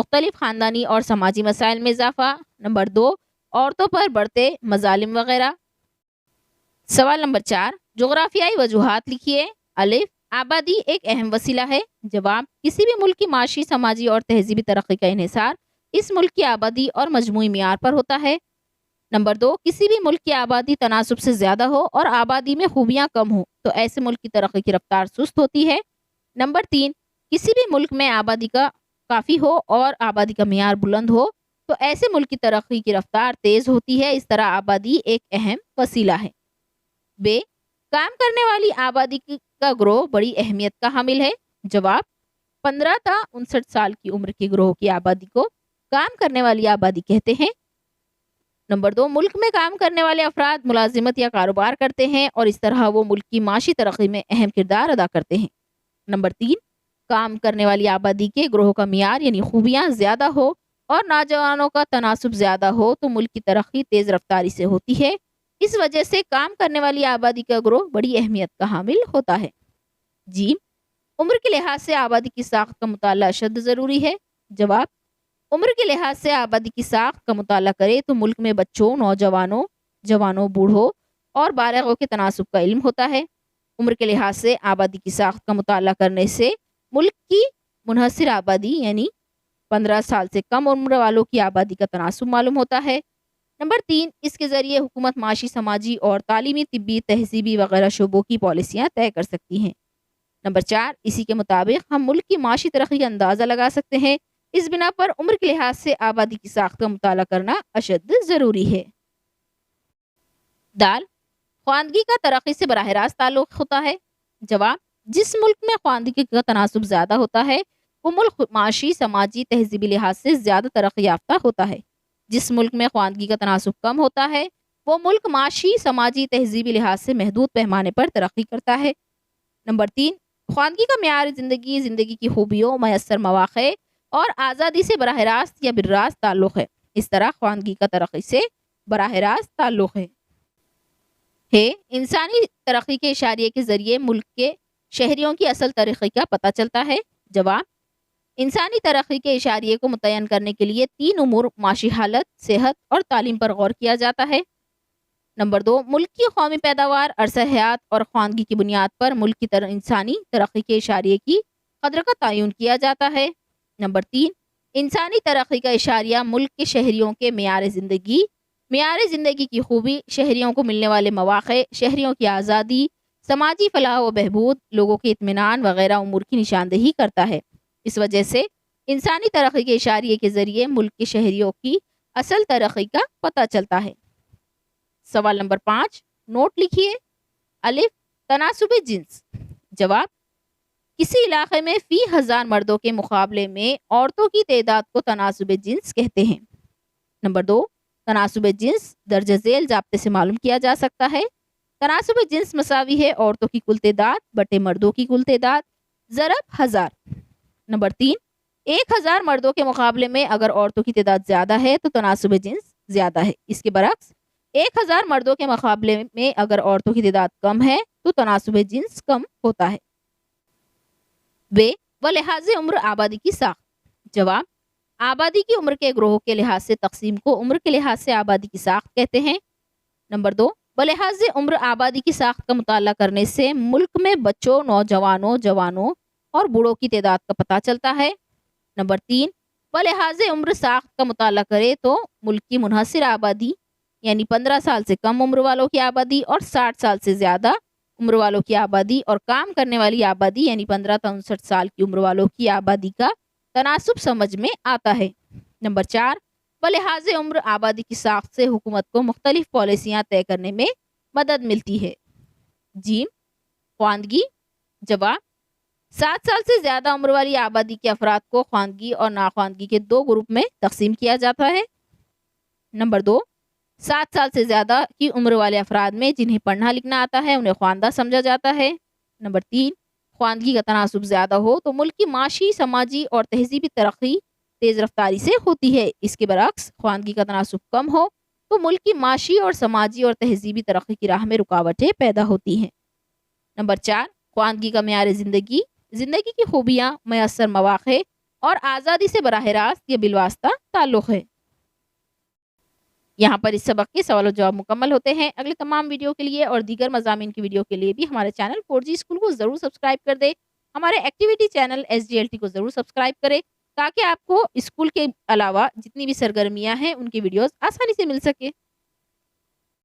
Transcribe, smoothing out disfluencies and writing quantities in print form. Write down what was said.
مختلف خاندانی اور سماجی مسائل میں اضافہ۔ نمبر 2، عورتوں پر بڑھتے مظالم وغیرہ۔ سوال نمبر 4، جغرافیائی وجوہات لکھیے۔ الف، آبادی ایک اہم وسیلہ ہے۔ جواب، کسی بھی ملک کی معاشی، سماجی اور تہذیبی ترقی کا انحصار اس ملک کی آبادی اور مجموعی معیار پر ہوتا ہے۔ نمبر 2، کسی بھی ملک کی آبادی تناسب سے زیادہ ہو اور آبادی میں خوبیاں کم ہوں تو ایسے ملک کی ترقی کی رفتار سست ہوتی ہے۔ نمبر 3، کسی بھی ملک میں آبادی کا کافی ہو اور آبادی کا معیار بلند ہو تو ایسے ملک کی ترقی کی رفتار تیز ہوتی ہے۔ اس طرح آبادی ایک اہم وسیلہ ہے۔ بے، کام کرنے والی آبادی کا گروہ بڑی اہمیت کا حامل ہے۔ جواب، 15 تا 59 سال کی عمر کے گروہ کی آبادی کو کام کرنے والی آبادی کہتے ہیں۔ نمبر 2، ملک میں کام کرنے والے افراد ملازمت یا کاروبار کرتے ہیں اور اس طرح وہ ملک کی معاشی ترقی میں اہم کردار ادا کرتے ہیں۔ نمبر 3، کام کرنے والی آبادی کے گروہ کا معیار یعنی خوبیاں زیادہ ہو اور نوجوانوں کا تناسب زیادہ ہو تو ملک کی ترقی تیز رفتاری سے ہوتی ہے۔ اس وجہ سے کام کرنے والی آبادی کا گروہ بڑی اہمیت کا حامل ہوتا ہے۔ جیم، عمر کے لحاظ سے آبادی کی ساخت کا مطالعہ اشد ضروری ہے۔ جواب، عمر کے لحاظ سے آبادی کی ساخت کا مطالعہ کرے تو ملک میں بچوں، نوجوانوں، جوانوں، بوڑھوں اور بالغوں کے تناسب کا علم ہوتا ہے۔ عمر کے لحاظ سے آبادی کی ساخت کا مطالعہ کرنے سے ملک کی منحصر آبادی یعنی 15 سال سے کم عمر والوں کی آبادی کا تناسب معلوم ہوتا ہے۔ نمبر 3، اس کے ذریعے حکومت معاشی، سماجی اور تعلیمی، طبی، تہذیبی وغیرہ شعبوں کی پالیسیاں طے کر سکتی ہیں۔ نمبر 4، اسی کے مطابق ہم ملک کی معاشی ترقی کا اندازہ لگا سکتے ہیں۔ اس بنا پر عمر کے لحاظ سے آبادی کی ساخت کا مطالعہ کرنا اشد ضروری ہے۔ دال، خواندگی کا ترقی سے براہ راست تعلق ہوتا ہے۔ جواب، جس ملک میں خواندگی کا تناسب زیادہ ہوتا ہے وہ ملک معاشی، سماجی، تہذیبی لحاظ سے زیادہ ترقی یافتہ ہوتا ہے۔ جس ملک میں خواندگی کا تناسب کم ہوتا ہے وہ ملک معاشی، سماجی، تہذیبی لحاظ سے محدود پیمانے پر ترقی کرتا ہے۔ نمبر 3، خواندگی کا معیار زندگی، زندگی کی خوبیوں، میسر مواقع اور آزادی سے براہ راست یا بالراست تعلق ہے۔ اس طرح خواندگی کا ترقی سے براہ راست تعلق ہے۔ انسانی ترقی کے اشاریے کے ذریعے ملک کے شہریوں کی اصل ترقی کا پتہ چلتا ہے۔ جواب، انسانی ترقی کے اشاریے کو متعین کرنے کے لیے 3 امور معاشی حالت، صحت اور تعلیم پر غور کیا جاتا ہے۔ نمبر 2، ملک کی قومی پیداوار، عرصہ حیات اور خواندگی کی بنیاد پر ملک کی انسانی ترقی کے اشاریے کی قدر کا تعین کیا جاتا ہے۔ نمبر 3، انسانی ترقی کا اشاریہ ملک کے شہریوں کے معیار زندگی کی خوبی، شہریوں کو ملنے والے مواقع، شہریوں کی آزادی، سماجی فلاح و بہبود، لوگوں کے اطمینان وغیرہ امور کی نشاندہی کرتا ہے۔ اس وجہ سے انسانی ترقی کے اشاریے کے ذریعے ملک کے شہریوں کی اصل ترقی کا پتہ چلتا ہے۔ سوال نمبر 5، نوٹ لکھیے۔ الف، تناسب جنس۔ جواب، کسی علاقے میں فی 1000 مردوں کے مقابلے میں عورتوں کی تعداد کو تناسب جنس کہتے ہیں۔ نمبر 2، تناسب جنس درجہ ذیل ضابطے سے معلوم کیا جا سکتا ہے۔ تناسب جنس مساوی ہے عورتوں کی کل تعداد بٹے مردوں کی کل تعداد ضرب 1000۔ نمبر 3، 1000 مردوں کے مقابلے میں اگر عورتوں کی تعداد زیادہ ہے تو تناسب جنس زیادہ ہے۔ اس کے برعکس 1000 مردوں کے مقابلے میں اگر عورتوں کی تعداد کم ہے تو تناسب جنس کم ہوتا ہے۔ لحاظ عمر آبادی کی ساخت۔ جواب، آبادی کی عمر کے گروہ کے لحاظ سے تقسیم کو عمر کے لحاظ سے آبادی کی ساخت کہتے ہیں۔ نمبر 2، بلحاظ عمر آبادی کی ساخت کا مطالعہ کرنے سے ملک میں بچوں، نوجوانوں، جوانوں اور بوڑھوں کی تعداد کا پتہ چلتا ہے۔ نمبر 3، بلحاظ عمر ساخت کا مطالعہ کرے تو ملک کی منحصر آبادی یعنی 15 سال سے کم عمر والوں کی آبادی اور 60 سال سے زیادہ عمر والوں کی آبادی اور کام کرنے والی آبادی یعنی 15 تا 59 سال کی عمر والوں کی آبادی کا تناسب سمجھ میں آتا ہے۔ نمبر 4، بلحاظ عمر آبادی کی ساخت سے حکومت کو مختلف پالیسیاں طے کرنے میں مدد ملتی ہے۔ جیم، خواندگی۔ جواب، 7 سال سے زیادہ عمر والی آبادی کے افراد کو خواندگی اور ناخواندگی کے 2 گروپ میں تقسیم کیا جاتا ہے۔ نمبر 2، 7 سال سے زیادہ کی عمر والے افراد میں جنہیں پڑھنا لکھنا آتا ہے انہیں خواندہ سمجھا جاتا ہے۔ نمبر 3، خواندگی کا تناسب زیادہ ہو تو ملک کی معاشی، سماجی اور تہذیبی ترقی تیز رفتاری سے ہوتی ہے۔ اس کے برعکس خواندگی کا تناسب کم ہو تو ملک کی معاشی اور سماجی اور تہذیبی ترقی کی راہ میں رکاوٹیں پیدا ہوتی ہیں۔ نمبر 4، خواندگی کا معیار زندگی کی خوبیاں، میسر مواقع، اور آزادی سے براہ راست یا بالواسطہ تعلق ہے۔ یہاں پر اس سبق کے سوال و جواب مکمل ہوتے ہیں۔ اگلے تمام ویڈیو کے لیے اور دیگر مضامین کی ویڈیو کے لیے بھی ہمارے چینل 4G اسکول کو ضرور سبسکرائب کر دے۔ ہمارے ایکٹیویٹی چینل SGLT کو ضرور سبسکرائب کرے تاکہ آپ کو اسکول کے علاوہ جتنی بھی سرگرمیاں ہیں ان کی ویڈیوز آسانی سے مل سکے۔